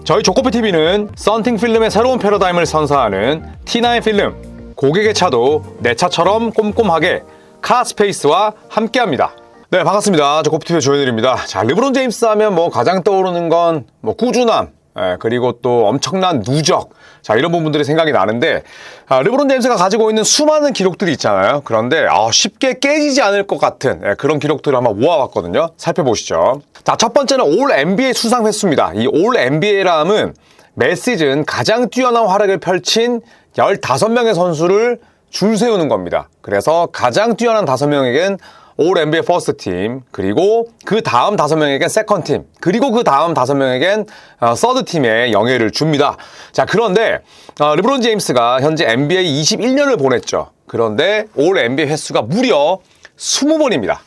저희 조코피TV는 썬팅 필름의 새로운 패러다임을 선사하는 T9 필름, 고객의 차도 내 차처럼 꼼꼼하게 카스페이스와 함께합니다. 네, 반갑습니다. 조코피TV의 조현일입니다. 자, 르브론 제임스 하면 가장 떠오르는 건 꾸준함, 그리고 또 엄청난 누적, 자, 이런 부분들이 생각이 나는데, 르브론 제임스가 가지고 있는 수많은 기록들이 있잖아요. 그런데 쉽게 깨지지 않을 것 같은 그런 기록들을 한번 모아봤거든요. 살펴보시죠. 자, 첫 번째는 올 NBA 수상 횟수입니다. 이 올 NBA라 함은 매 시즌 가장 뛰어난 활약을 펼친 15명의 선수를 줄 세우는 겁니다. 그래서 가장 뛰어난 5명에겐 올 NBA 퍼스트 팀, 그리고 그 다음 5명에겐 세컨드 팀, 그리고 그 다음 5명에겐 서드 팀의 영예를 줍니다. 자, 그런데 르브론 제임스가 현재 NBA 21년을 보냈죠. 그런데 올 NBA 횟수가 무려 20번입니다.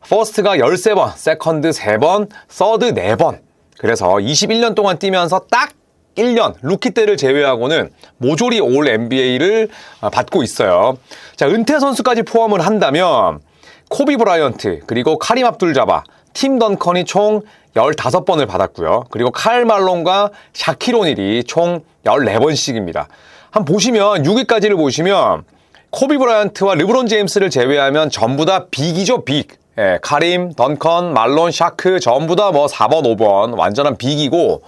퍼스트가 13번, 세컨드 3번, 서드 4번. 그래서 21년 동안 뛰면서 딱 1년, 루키 때를 제외하고는 모조리 올 NBA를 받고 있어요. 자, 은퇴 선수까지 포함을 한다면 코비 브라이언트, 그리고 카림 압둘-자바, 팀 던컨이 총 15번을 받았고요. 그리고 칼 말론과 샤킬 오닐이 총 14번씩입니다. 한번 보시면 6위까지를 보시면 코비 브라이언트와 르브론 제임스를 제외하면 전부 다 빅이죠, 빅. 카림, 던컨, 말론, 샤크 전부 다 4번, 5번 완전한 빅이고,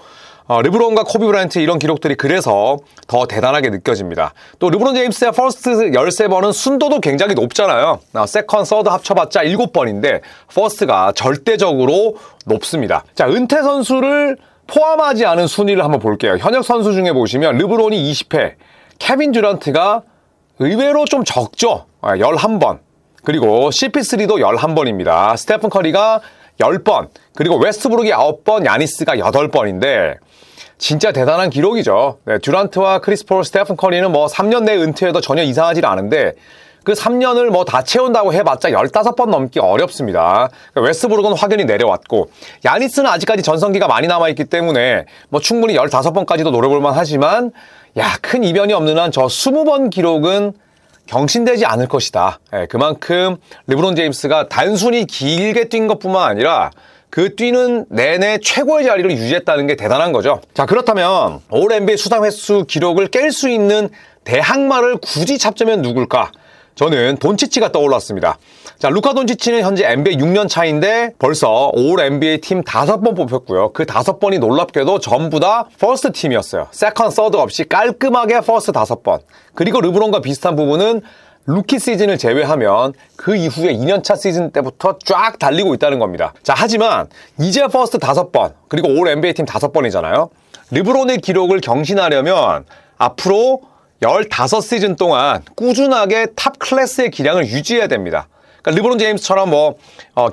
르브론과 코비 브라이언트 이런 기록들이 그래서 더 대단하게 느껴집니다. 또 르브론 제임스의 퍼스트 13번은 순도도 굉장히 높잖아요. 세컨, 서드 합쳐봤자 7번인데 퍼스트가 절대적으로 높습니다. 자, 은퇴 선수를 포함하지 않은 순위를 한번 볼게요. 현역 선수 중에 보시면 르브론이 20회, 케빈 듀란트가 의외로 좀 적죠. 11번. 그리고 CP3도 11번입니다. 스테픈 커리가 10번, 그리고 웨스트브룩이 9번, 야니스가 8번인데 진짜 대단한 기록이죠. 네, 듀란트와 크리스 폴, 스테픈 커리는 3년 내 은퇴해도 전혀 이상하지 않은데 그 3년을 다 채운다고 해봤자 15번 넘기 어렵습니다. 웨스트브룩은 확연히 내려왔고, 야니스는 아직까지 전성기가 많이 남아있기 때문에 충분히 15번까지도 노려볼만 하지만, 큰 이변이 없는 한 저 20번 기록은 경신되지 않을 것이다. 그만큼 르브론 제임스가 단순히 길게 뛴 것뿐만 아니라 그 뛰는 내내 최고의 자리를 유지했다는 게 대단한 거죠. 자, 그렇다면 올 NBA 수상 횟수 기록을 깰 수 있는 대항마를 굳이 잡자면 누굴까? 저는 돈치치가 떠올랐습니다. 자, 루카 돈치치는 현재 NBA 6년 차인데 벌써 올 NBA 팀 5번 뽑혔고요. 그 5번이 놀랍게도 전부 다 퍼스트 팀이었어요. 세컨드, 서드 없이 깔끔하게 퍼스트 5번. 그리고 르브론과 비슷한 부분은 루키 시즌을 제외하면 그 이후에 2년차 시즌 때부터 쫙 달리고 있다는 겁니다. 자, 하지만 이제 퍼스트 5번, 그리고 올 NBA 팀 5번이잖아요. 르브론의 기록을 경신하려면 앞으로 15시즌 동안 꾸준하게 탑 클래스의 기량을 유지해야 됩니다. 그러니까 르브론 제임스처럼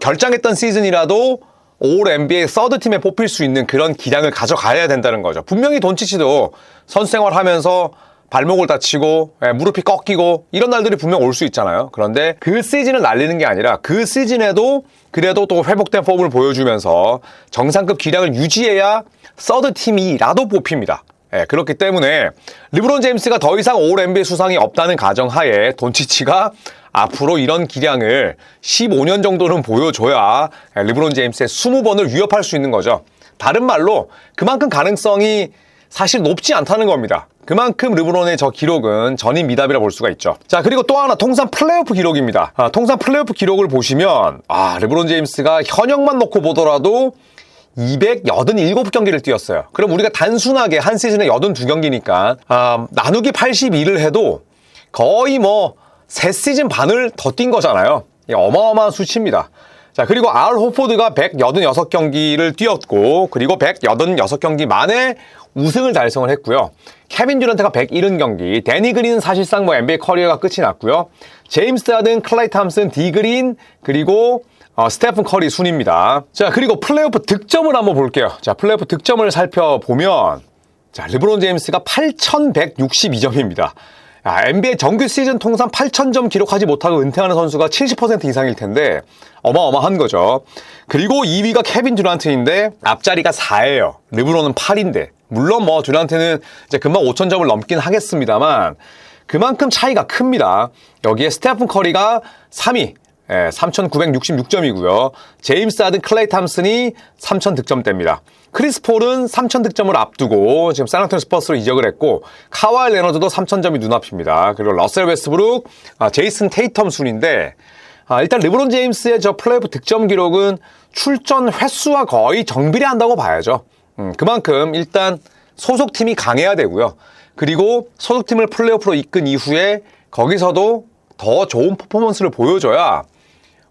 결장했던 시즌이라도 올 NBA 서드 팀에 뽑힐 수 있는 그런 기량을 가져가야 된다는 거죠. 분명히 돈치치도 선수 생활하면서 발목을 다치고 무릎이 꺾이고 이런 날들이 분명 올 수 있잖아요. 그런데 그 시즌을 날리는 게 아니라 그 시즌에도 그래도 또 회복된 폼을 보여주면서 정상급 기량을 유지해야 서드 팀이라도 뽑힙니다. 그렇기 때문에 르브론 제임스가 더 이상 올 NBA 수상이 없다는 가정하에 돈치치가 앞으로 이런 기량을 15년 정도는 보여줘야 르브론 제임스의 20번을 위협할 수 있는 거죠. 다른 말로 그만큼 가능성이 사실 높지 않다는 겁니다. 그만큼 르브론의 저 기록은 전인미답이라 볼 수가 있죠. 자, 그리고 또 하나 통산 플레이오프 기록입니다. 통산 플레이오프 기록을 보시면 르브론 제임스가 현역만 놓고 보더라도 287경기를 뛰었어요. 그럼 우리가 단순하게 한 시즌에 82경기니까 나누기 82를 해도 거의 3시즌 반을 더 뛴 거잖아요. 어마어마한 수치입니다. 자, 그리고 알 호포드가 186경기를 뛰었고, 그리고 186경기 만에 우승을 달성을 했고요. 케빈 듀란트가 170경기, 데니 그린은 사실상 NBA 커리어가 끝이 났고요. 제임스 하든, 클레이 탐슨, 디 그린, 그리고 스테픈 커리 순입니다. 자, 그리고 플레이오프 득점을 한번 볼게요. 자, 플레이오프 득점을 살펴보면, 자, 르브론 제임스가 8,162점입니다. NBA 정규 시즌 통산 8,000점 기록하지 못하고 은퇴하는 선수가 70% 이상일 텐데 어마어마한 거죠. 그리고 2위가 케빈 듀란트인데 앞자리가 4예요. 르브론은 8인데. 물론 듀란트는 이제 금방 5,000점을 넘긴 하겠습니다만 그만큼 차이가 큽니다. 여기에 스테픈 커리가 3위, 3,966점이고요. 제임스 하든, 클레이 탐슨이 3,000득점대입니다. 크리스 폴은 3,000득점을 앞두고 지금 샌안토니 스퍼스로 이적을 했고 카와이 레너드도 3,000점이 눈앞입니다. 그리고 러셀 웨스트브룩, 제이슨 테이텀 순인데 일단 르브론 제임스의 저 플레이오프 득점 기록은 출전 횟수와 거의 정비례한다고 봐야죠. 그만큼 일단 소속팀이 강해야 되고요. 그리고 소속팀을 플레이오프로 이끈 이후에 거기서도 더 좋은 퍼포먼스를 보여줘야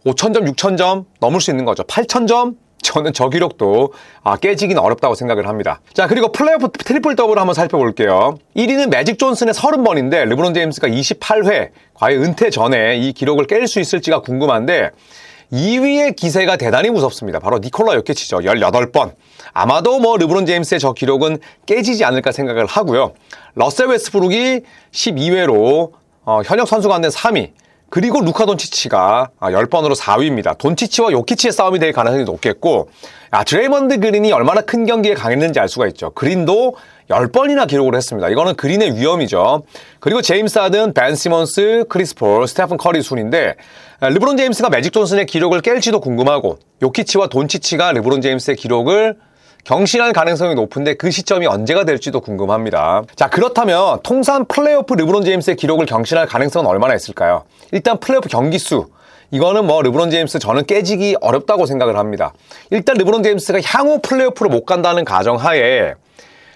5,000점, 6,000점 넘을 수 있는 거죠. 8,000점? 저는 저 기록도 깨지기는 어렵다고 생각을 합니다. 자, 그리고 플레이오프 트리플 더블을 한번 살펴볼게요. 1위는 매직 존슨의 30번인데 르브론 제임스가 28회, 과연 은퇴 전에 이 기록을 깰 수 있을지가 궁금한데 2위의 기세가 대단히 무섭습니다. 바로 니콜라 요키치죠. 18번. 아마도 르브론 제임스의 저 기록은 깨지지 않을까 생각을 하고요. 러셀 웨스트브룩이 12회로 현역 선수 가운데 3위. 그리고 루카 돈치치가 10번으로 4위입니다. 돈치치와 요키치의 싸움이 될 가능성이 높겠고 드레이먼드 그린이 얼마나 큰 경기에 강했는지 알 수가 있죠. 그린도 10번이나 기록을 했습니다. 이거는 그린의 위험이죠. 그리고 제임스 하든, 벤 시몬스, 크리스 폴, 스테픈 커리 순인데 르브론 제임스가 매직 존슨의 기록을 깰지도 궁금하고 요키치와 돈치치가 르브론 제임스의 기록을 경신할 가능성이 높은데 그 시점이 언제가 될지도 궁금합니다. 자, 그렇다면 통산 플레이오프 르브론 제임스의 기록을 경신할 가능성은 얼마나 있을까요? 일단 플레이오프 경기 수. 이거는 르브론 제임스 저는 깨지기 어렵다고 생각을 합니다. 일단 르브론 제임스가 향후 플레이오프로 못 간다는 가정하에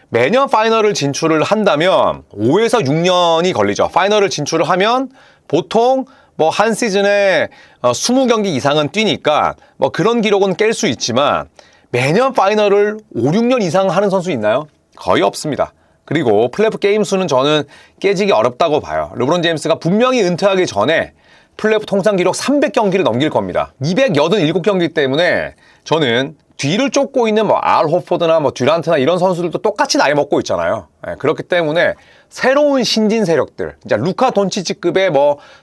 매년 파이널을 진출을 한다면 5에서 6년이 걸리죠. 파이널을 진출을 하면 보통 한 시즌에 20경기 이상은 뛰니까 그런 기록은 깰 수 있지만 매년 파이널을 5, 6년 이상 하는 선수 있나요? 거의 없습니다. 그리고 플레이오프 게임 수는 저는 깨지기 어렵다고 봐요. 르브론 제임스가 분명히 은퇴하기 전에 플레이오프 통산 기록 300경기를 넘길 겁니다. 287경기 때문에 저는 뒤를 쫓고 있는 알 호포드나 듀란트나 이런 선수들도 똑같이 나이 먹고 있잖아요. 그렇기 때문에 새로운 신진 세력들, 루카 돈치치급의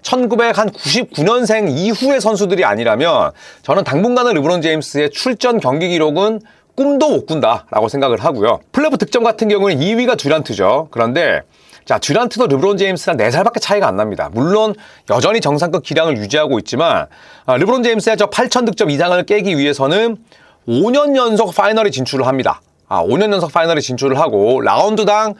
1999년생 이후의 선수들이 아니라면 저는 당분간은 르브론 제임스의 출전 경기 기록은 꿈도 못 꾼다라고 생각을 하고요. 플레이오프 득점 같은 경우는 2위가 듀란트죠. 그런데 듀란트도 르브론 제임스랑 4살밖에 차이가 안 납니다. 물론 여전히 정상급 기량을 유지하고 있지만 르브론 제임스의 저 8,000득점 이상을 깨기 위해서는 5년 연속 파이널에 진출을 합니다. 5년 연속 파이널에 진출을 하고 라운드당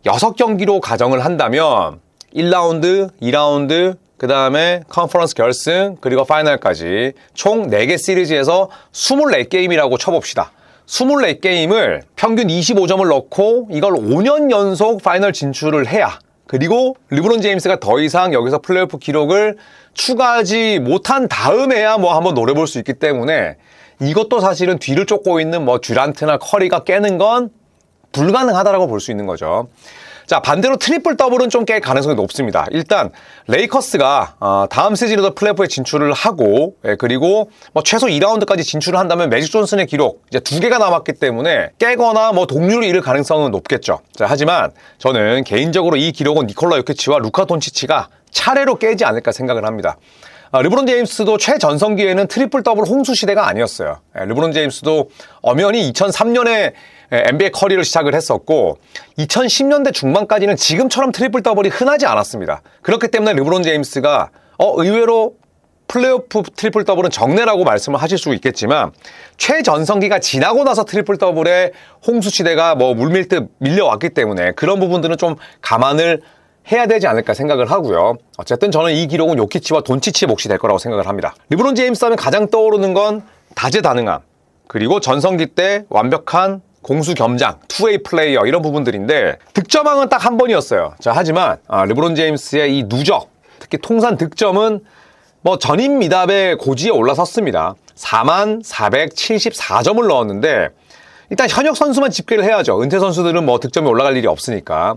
6경기로 가정을 한다면 1라운드, 2라운드, 그 다음에 컨퍼런스 결승, 그리고 파이널까지 총 4개 시리즈에서 24게임이라고 쳐봅시다. 24게임을 평균 25점을 넣고 이걸 5년 연속 파이널 진출을 해야, 그리고 르브론 제임스가 더 이상 여기서 플레이오프 기록을 추가하지 못한 다음에야 한번 노려볼 수 있기 때문에 이것도 사실은 뒤를 쫓고 있는 듀란트나 커리가 깨는 건 불가능하다라고 볼 수 있는 거죠. 자, 반대로 트리플 더블은 좀 깰 가능성이 높습니다. 일단 레이커스가 다음 시즌에도 플레이오프에 진출을 하고 그리고 최소 2라운드까지 진출을 한다면 매직 존슨의 기록 이제 2개가 남았기 때문에 깨거나 동률을 이룰 가능성은 높겠죠. 자, 하지만 저는 개인적으로 이 기록은 니콜라 요키치와 루카 돈치치가 차례로 깨지 않을까 생각을 합니다. 르브론 제임스도 최전성기에는 트리플 더블 홍수 시대가 아니었어요. 르브론 제임스도 엄연히 2003년에 NBA 커리어를 시작을 했었고 2010년대 중반까지는 지금처럼 트리플 더블이 흔하지 않았습니다. 그렇기 때문에 르브론 제임스가 의외로 플레이오프 트리플 더블은 정례라고 말씀을 하실 수 있겠지만 최전성기가 지나고 나서 트리플 더블의 홍수 시대가 물밀듯 밀려왔기 때문에 그런 부분들은 좀 감안을 해야 되지 않을까 생각을 하고요. 어쨌든 저는 이 기록은 요키치와 돈치치의 몫이 될 거라고 생각을 합니다. 르브론 제임스 하면 가장 떠오르는 건 다재다능함, 그리고 전성기 때 완벽한 공수겸장, 투웨이 플레이어 이런 부분들인데 득점왕은 딱 한 번이었어요. 자, 하지만 르브론 제임스의 이 누적, 특히 통산 득점은 전인미답의 고지에 올라섰습니다. 4474점을 넣었는데 일단 현역 선수만 집계를 해야죠. 은퇴 선수들은 득점이 올라갈 일이 없으니까.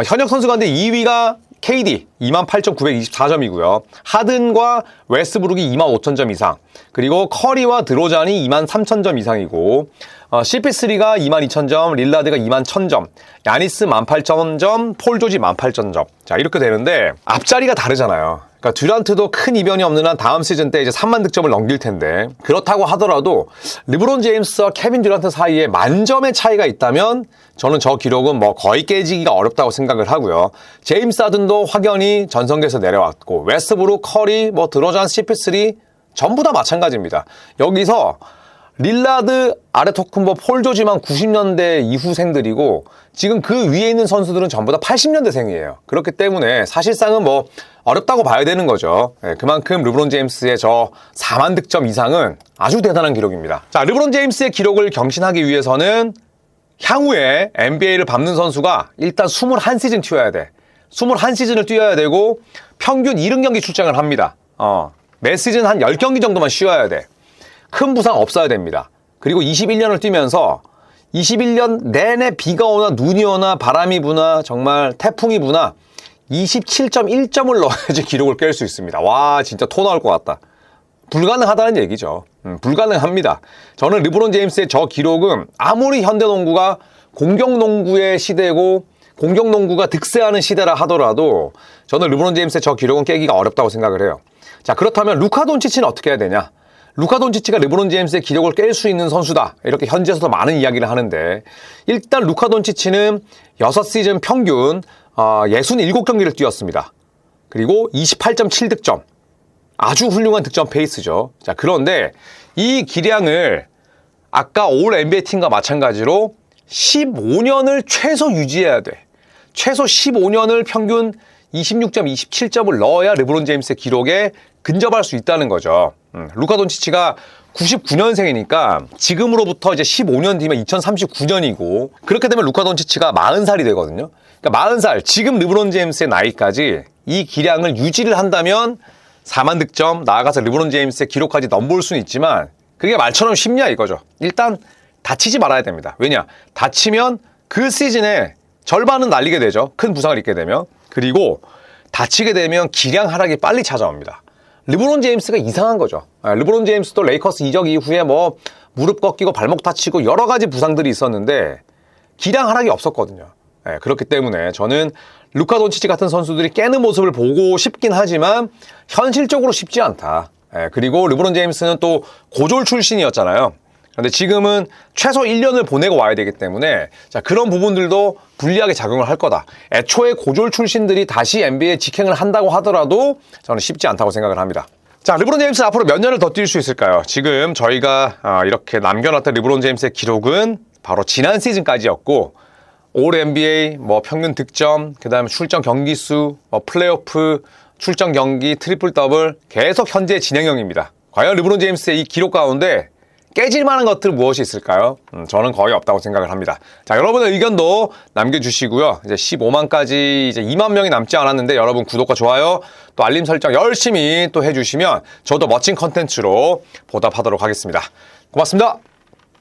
현역 선수 가운데 2위가 KD 28,924점이고요. 하든과 웨스트브룩이 25,000점 이상, 그리고 커리와 드로잔이 23,000점 이상이고 CP3가 22,000점, 릴라드가 21,000점, 야니스 18,000점, 폴 조지 18,000점. 자, 이렇게 되는데 앞자리가 다르잖아요. 그러니까 듀란트도 큰 이변이 없는 한 다음 시즌 때 이제 3만 득점을 넘길 텐데, 그렇다고 하더라도 르브론 제임스와 케빈 듀란트 사이에 만점의 차이가 있다면 저는 저 기록은 거의 깨지기가 어렵다고 생각을 하고요. 제임스 하든도 확연히 전성기에서 내려왔고 웨스트브룩, 커리, 드로잔, CP3 전부 다 마찬가지입니다. 여기서 릴라드, 아데토쿤보, 폴 조지만 90년대 이후생들이고 지금 그 위에 있는 선수들은 전부 다 80년대생이에요. 그렇기 때문에 사실상은 뭐 어렵다고 봐야 되는 거죠. 네, 그만큼 르브론 제임스의 저 4만 득점 이상은 아주 대단한 기록입니다. 자, 르브론 제임스의 기록을 경신하기 위해서는 향후에 NBA를 밟는 선수가 일단 21시즌 뛰어야 돼. 21시즌을 뛰어야 되고 평균 70경기 출장을 합니다. 매 시즌 한 10경기 정도만 쉬어야 돼. 큰 부상 없어야 됩니다. 그리고 21년을 뛰면서 21년 내내 비가 오나 눈이 오나 바람이 부나 정말 태풍이 부나 27.1점을 넣어야지 기록을 깰 수 있습니다. 와, 진짜 토 나올 것 같다. 불가능하다는 얘기죠. 불가능합니다. 저는 르브론 제임스의 저 기록은 아무리 현대농구가 공격농구의 시대고 공격농구가 득세하는 시대라 하더라도 저는 르브론 제임스의 저 기록은 깨기가 어렵다고 생각을 해요. 자, 그렇다면 루카 돈치치는 어떻게 해야 되냐? 루카 돈치치가 르브론 제임스의 기록을 깰 수 있는 선수다. 이렇게 현지에서도 많은 이야기를 하는데 일단 루카 돈치치는 6시즌 평균 67경기를 뛰었습니다. 그리고 28.7득점. 아주 훌륭한 득점 페이스죠. 자, 그런데 이 기량을 아까 올 NBA 팀과 마찬가지로 15년을 최소 유지해야 돼. 최소 15년을 평균 26.27점을 넣어야 르브론 제임스의 기록에 근접할 수 있다는 거죠. 루카 돈치치가 99년생이니까 지금으로부터 이제 15년 뒤면 2039년이고 그렇게 되면 루카 돈치치가 40살이 되거든요. 그러니까 40살, 지금 르브론 제임스의 나이까지 이 기량을 유지를 한다면 4만 득점, 나아가서 르브론 제임스의 기록까지 넘볼 수는 있지만 그게 말처럼 쉽냐 이거죠. 일단 다치지 말아야 됩니다. 왜냐? 다치면 그 시즌에 절반은 날리게 되죠. 큰 부상을 입게 되면. 그리고 다치게 되면 기량 하락이 빨리 찾아옵니다. 르브론 제임스가 이상한 거죠. 르브론 제임스도 레이커스 이적 이후에 뭐 무릎 꺾이고 발목 다치고 여러 가지 부상들이 있었는데 기량 하락이 없었거든요. 그렇기 때문에 저는 루카 돈치치 같은 선수들이 깨는 모습을 보고 싶긴 하지만 현실적으로 쉽지 않다. 그리고 르브론 제임스는 또 고졸 출신이었잖아요. 그런데 지금은 최소 1년을 보내고 와야 되기 때문에 자, 그런 부분들도 불리하게 작용을 할 거다. 애초에 고졸 출신들이 다시 NBA에 직행을 한다고 하더라도 저는 쉽지 않다고 생각을 합니다. 자, 르브론 제임스 앞으로 몇 년을 더 뛸 수 있을까요? 지금 저희가 이렇게 남겨놨던 르브론 제임스의 기록은 바로 지난 시즌까지였고 올 NBA 뭐 평균 득점, 그다음에 출전 경기 수, 플레이오프, 출전 경기, 트리플 더블 계속 현재 진행형입니다. 과연 르브론 제임스의 이 기록 가운데 깨질 만한 것들 무엇이 있을까요? 저는 거의 없다고 생각을 합니다. 자, 여러분의 의견도 남겨주시고요. 이제 15만까지 이제 2만 명이 남지 않았는데 여러분 구독과 좋아요 또 알림 설정 열심히 또 해주시면 저도 멋진 컨텐츠로 보답하도록 하겠습니다. 고맙습니다.